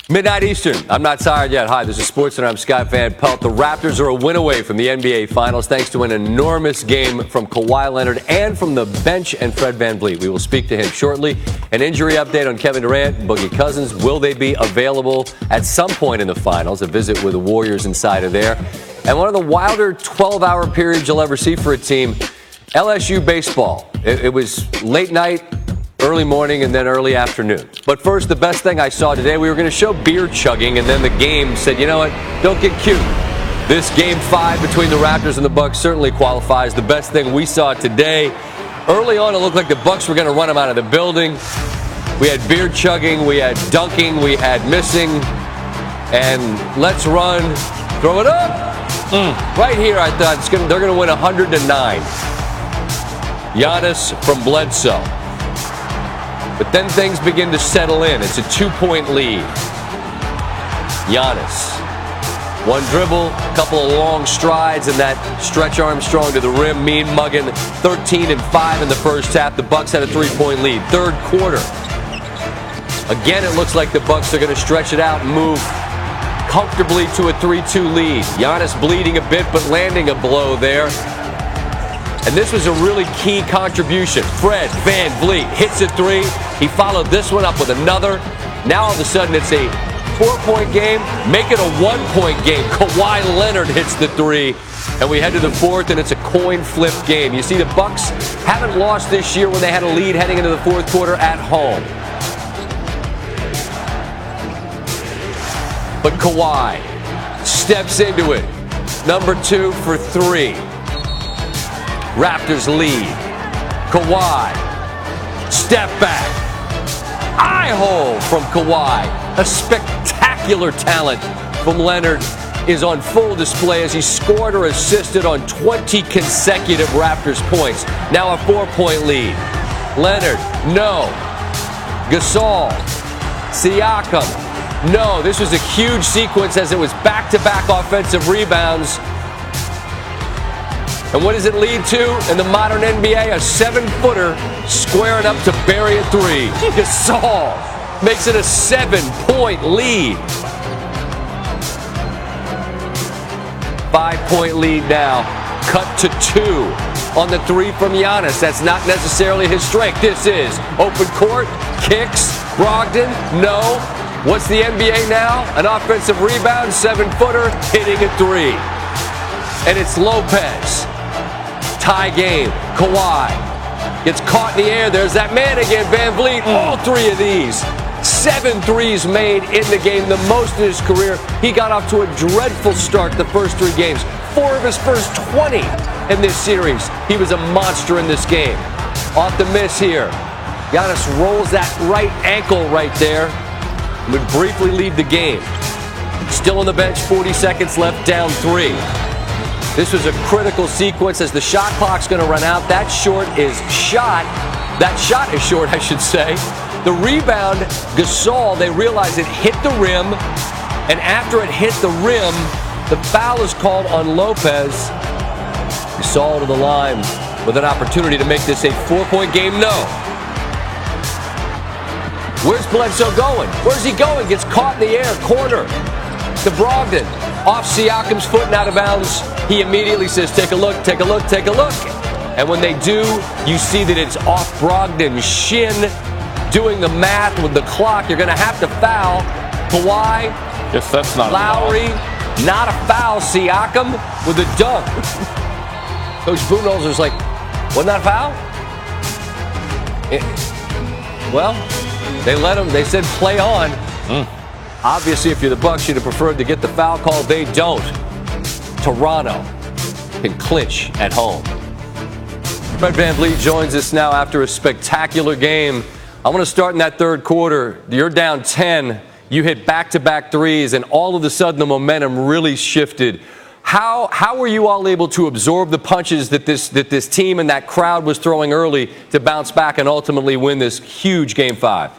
Midnight Eastern. I'm not tired yet. Hi, this is SportsCenter. I'm Scott Van Pelt. The Raptors are a win away from the NBA Finals thanks to an enormous game from Kawhi Leonard and from the bench and Fred VanVleet. We will speak to him shortly. An injury update on Kevin Durant and Boogie Cousins. Will they be available at some point in the Finals? A visit with the Warriors inside of there. And one of the wilder 12-hour periods you'll ever see for a team, LSU baseball. It was late night, early morning, and then early afternoon. But first, the best thing I saw today, we were going to show beer chugging, and then the game said, you know what, don't get cute. This Game 5 between the Raptors and the Bucks certainly qualifies. The best thing we saw today, early on it looked like the Bucks were going to run them out of the building. We had beer chugging, we had dunking, we had missing, and let's run, throw it up. Right here, I thought they're going to win 100-9. Giannis from Bledsoe. But then things begin to settle in. It's a 2-point lead. Giannis. One dribble, couple of long strides, and that stretch Armstrong to the rim, mean mugging. 13-5 in the first half. The Bucks had a 3-point lead. Third quarter. Again, it looks like the Bucks are going to stretch it out and move comfortably to a 3-2 lead. Giannis bleeding a bit, but landing a blow there. And this was a really key contribution. Fred VanVleet hits a three. He followed this one up with another. Now all of a sudden it's a 4-point game. Make it a 1-point game. Kawhi Leonard hits the three. And we head to the fourth, and it's a coin flip game. You see, the Bucks haven't lost this year when they had a lead heading into the fourth quarter at home. But Kawhi steps into it. Number 2 for 3. Raptors lead. Kawhi. Step back. Eye hole from Kawhi. A spectacular talent from Leonard is on full display as he scored or assisted on 20 consecutive Raptors points. Now a 4-point lead. Leonard, no. Gasol. Siakam. No. This was a huge sequence as it was back-to-back offensive rebounds. And what does it lead to in the modern NBA? A 7-footer squaring up to bury a three. Gasol makes it a 7-point lead. 5-point lead now. Cut to 2 on the three from Giannis. That's not necessarily his strength. This is open court, kicks, Brogdon, no. What's the NBA now? An offensive rebound, 7-footer, hitting a three. And it's Lopez. Tie game. Kawhi gets caught in the air. There's that man again, VanVleet. All 3 of these. 7 threes made in the game, the most in his career. He got off to a dreadful start the first 3 games. 4 of his first 20 in this series. He was a monster in this game. Off the miss here. Giannis rolls that right ankle right there. Would briefly lead the game. Still on the bench, 40 seconds left, down 3. This was a critical sequence as the shot clock's going to run out. That shot is short, I should say. The rebound, Gasol, they realize it hit the rim, and after it hit the rim, the foul is called on Lopez. Gasol to the line with an opportunity to make this a 4-point game. No. Where's Bledsoe going? Where's he going? Gets caught in the air, corner to Brogdon. Off Siakam's foot and out of bounds. He immediately says, take a look, take a look, take a look. And when they do, you see that it's off Brogdon's shin. Doing the math with the clock, you're going to have to foul. Kawhi, yes, that's not Lowry, not a foul. Siakam with a dunk. Coach Budenholzer's like, wasn't that a foul? Well, they let him, they said play on. Obviously, if you're the Bucks, you'd have preferred to get the foul call. They don't. Toronto can clinch at home. Fred VanVleet joins us now after a spectacular game. I want to start in that third quarter. You're down 10. You hit back-to-back threes, and all of a sudden the momentum really shifted. How were you all able to absorb the punches that this team and that crowd was throwing early to bounce back and ultimately win this huge Game 5?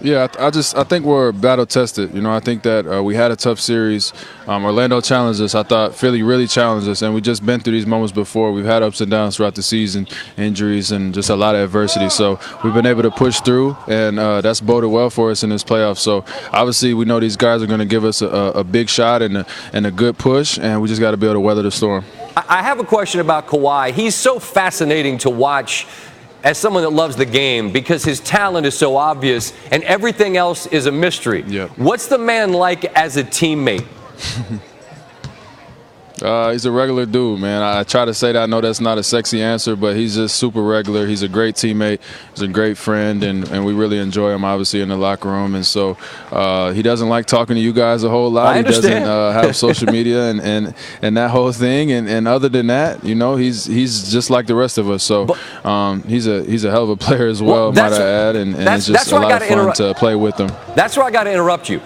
Yeah, I think we're battle tested. I think that we had a tough series. Orlando challenged us. I thought Philly really challenged us, and we just been through these moments before. We've had ups and downs throughout the season, injuries, and just a lot of adversity. So we've been able to push through, and that's boded well for us in this playoff. So obviously we know these guys are going to give us a big shot and a good push, and we just got to be able to weather the storm. I have a question about Kawhi. He's so fascinating to watch as someone that loves the game because his talent is so obvious and everything else is a mystery. Yeah. What's the man like as a teammate? He's a regular dude, man. I try to say that. I know that's not a sexy answer, but he's just super regular. He's a great teammate. He's a great friend, and we really enjoy him, obviously, in the locker room. And so he doesn't like talking to you guys a whole lot. I understand. He doesn't have social media and that whole thing. And other than that, he's just like the rest of us. So he's a hell of a player as well, might I add. And it's just a lot of fun to play with him. That's where I got to interrupt you.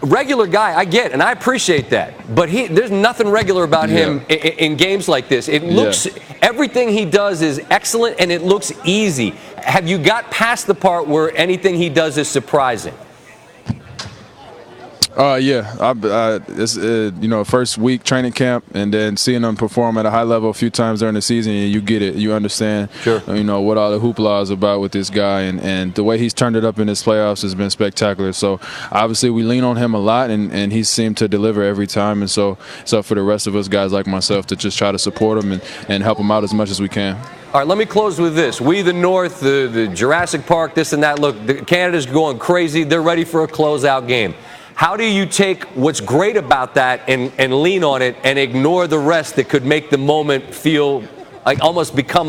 Regular guy, I get, and I appreciate that. But there's nothing regular about him in games like this. It looks, everything he does is excellent, and it looks easy. Have you got past the part where anything he does is surprising? It's first week training camp, and then seeing him perform at a high level a few times during the season, and you get it. You understand, what all the hoopla is about with this guy, and the way he's turned it up in his playoffs has been spectacular. So obviously we lean on him a lot, and he seemed to deliver every time. And so it's up for the rest of us guys like myself to just try to support him and help him out as much as we can. All right, let me close with this. We, the North, the Jurassic Park, this and that. Look, Canada's going crazy. They're ready for a closeout game. How do you take what's great about that and lean on it and ignore the rest that could make the moment feel like almost become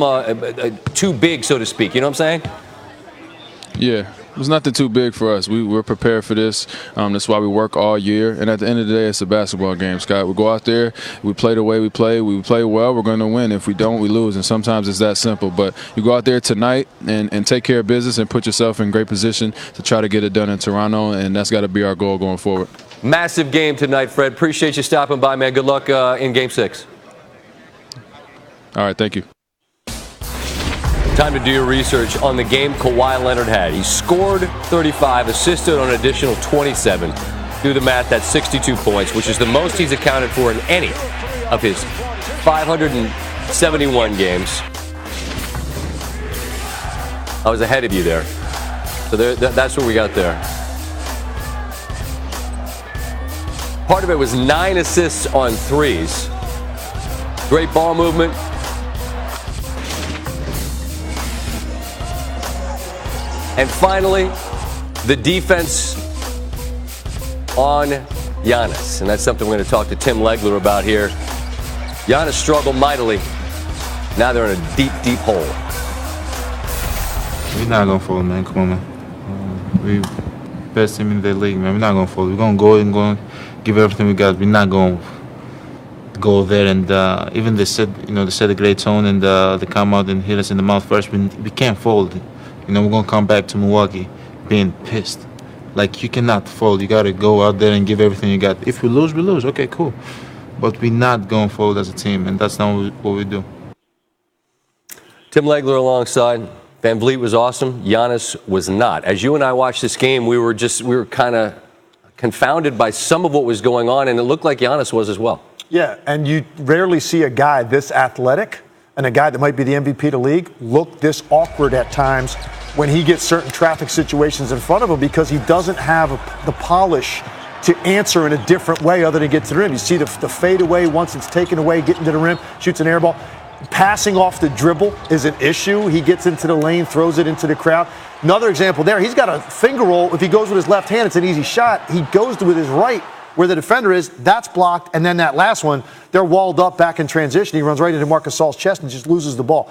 too big, so to speak? You know what I'm saying? Yeah. There's nothing too big for us. We're prepared for this. That's why we work all year. And at the end of the day, it's a basketball game, Scott. We go out there, we play the way we play. We play well, we're going to win. If we don't, we lose. And sometimes it's that simple. But you go out there tonight and take care of business and put yourself in great position to try to get it done in Toronto. And that's got to be our goal going forward. Massive game tonight, Fred. Appreciate you stopping by, man. Good luck in Game 6. All right, thank you. Time to do your research on the game Kawhi Leonard had. He scored 35, assisted on an additional 27. Do the math, that's 62 points, which is the most he's accounted for in any of his 571 games. I was ahead of you there. So that's what we got there. Part of it was 9 assists on threes. Great ball movement. And finally, the defense on Giannis. And that's something we're going to talk to Tim Legler about here. Giannis struggled mightily. Now they're in a deep, deep hole. We're not going to fold, man. Come on, man. We best team in the league, man. We're not going to fold. We're going to go and give everything we got. We're not going to go there and even they set a great tone and they come out and hit us in the mouth first. We can't fold. We're going to come back to Milwaukee being pissed. Like, you cannot fold. You got to go out there and give everything you got. If we lose, we lose. Okay, cool. But we're not going to fold as a team, and that's not what we do. Tim Legler alongside. Van Vliet was awesome. Giannis was not. As you and I watched this game, we were kind of confounded by some of what was going on, and it looked like Giannis was as well. Yeah, and you rarely see a guy this athletic and a guy that might be the MVP of the league look this awkward at times when he gets certain traffic situations in front of him because he doesn't have the polish to answer in a different way other than get to the rim. You see the fade away once it's taken away, getting to the rim, shoots an air ball. Passing off the dribble is an issue. He gets into the lane, throws it into the crowd. Another example there, he's got a finger roll. If he goes with his left hand, it's an easy shot. He goes with his right where the defender is, that's blocked, and then that last one, they're walled up back in transition. He runs right into Marc Gasol's chest and just loses the ball.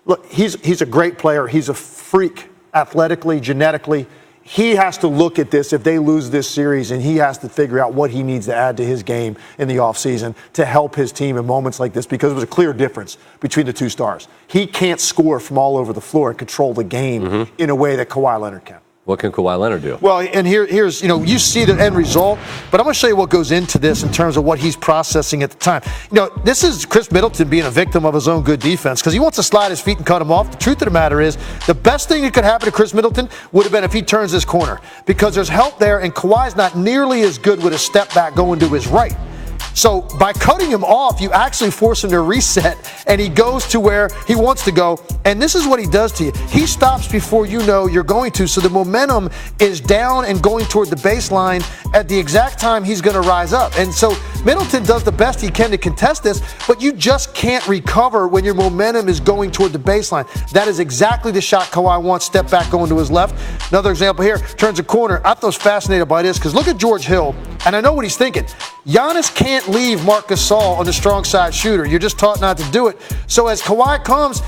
Look, he's a great player. He's a freak athletically, genetically. He has to look at this if they lose this series, and he has to figure out what he needs to add to his game in the offseason to help his team in moments like this, because it was a clear difference between the two stars. He can't score from all over the floor and control the game in a way that Kawhi Leonard can. What can Kawhi Leonard do? Well, and here's, you see the end result, but I'm going to show you what goes into this in terms of what he's processing at the time. This is Chris Middleton being a victim of his own good defense because he wants to slide his feet and cut him off. The truth of the matter is, the best thing that could happen to Chris Middleton would have been if he turns this corner because there's help there, and Kawhi's not nearly as good with a step back going to his right. So by cutting him off, you actually force him to reset, and he goes to where he wants to go. And this is what he does to you. He stops before you know you're going to, so the momentum is down and going toward the baseline at the exact time he's going to rise up. And so Middleton does the best he can to contest this, but you just can't recover when your momentum is going toward the baseline. That is exactly the shot Kawhi wants. Step back going to his left. Another example here, turns a corner. I was fascinated by this because look at George Hill, and I know what he's thinking. Giannis can't leave Marc Gasol on the strong side shooter. You're just taught not to do it. So as Kawhi comes,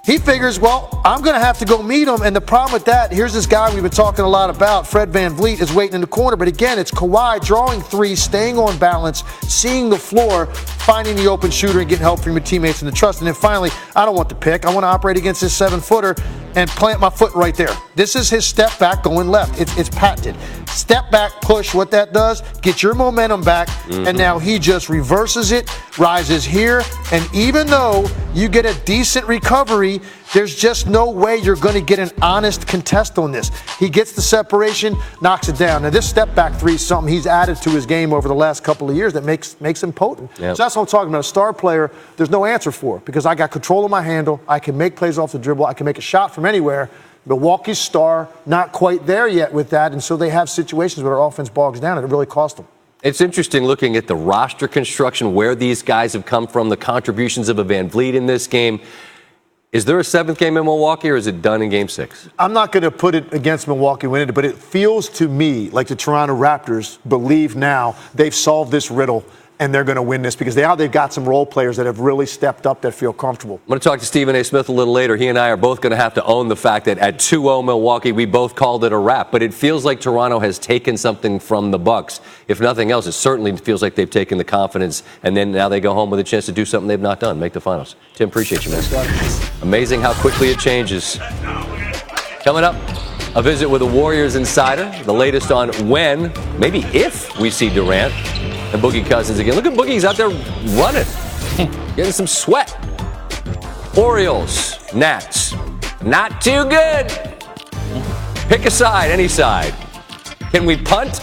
he figures, well, I'm going to have to go meet him. And the problem with that, here's this guy we've been talking a lot about, Fred VanVleet, is waiting in the corner. But again, it's Kawhi drawing threes, staying on balance, seeing the floor, finding the open shooter, and getting help from your teammates and the trust. And then finally, I don't want the pick. I want to operate against this 7-footer and plant my foot right there. This is his step back going left. It's patented. Step back, push. What that does, get your momentum back. And now he just reverses it, rises here. And even though you get a decent recovery, there's just no way you're going to get an honest contest on this. He gets the separation, knocks it down. Now, this step back three is something he's added to his game over the last couple of years that makes him potent. Yep. So that's what I'm talking about. A star player, there's no answer for because I got control of my handle. I can make plays off the dribble. I can make a shot from anywhere. Milwaukee's star, not quite there yet with that, and so they have situations where their offense bogs down, and it really cost them. It's interesting looking at the roster construction, where these guys have come from, the contributions of a VanVleet in this game. Is there a seventh game in Milwaukee, or is it done in Game 6? I'm not going to put it against Milwaukee winning it, but it feels to me like the Toronto Raptors believe now they've solved this riddle and they're going to win this because they've got some role players that have really stepped up that feel comfortable. I'm going to talk to Stephen A. Smith a little later. He and I are both going to have to own the fact that at 2-0 Milwaukee, we both called it a wrap. But it feels like Toronto has taken something from the Bucks. If nothing else, it certainly feels like they've taken the confidence, and then now they go home with a chance to do something they've not done, make the finals. Tim, appreciate you, man. Amazing how quickly it changes. Coming up, a visit with a Warriors insider, the latest on when, maybe if, we see Durant and Boogie Cousins again. Look at Boogie's out there running, getting some sweat. Orioles, Nats, not too good. Pick a side, any side. Can we punt?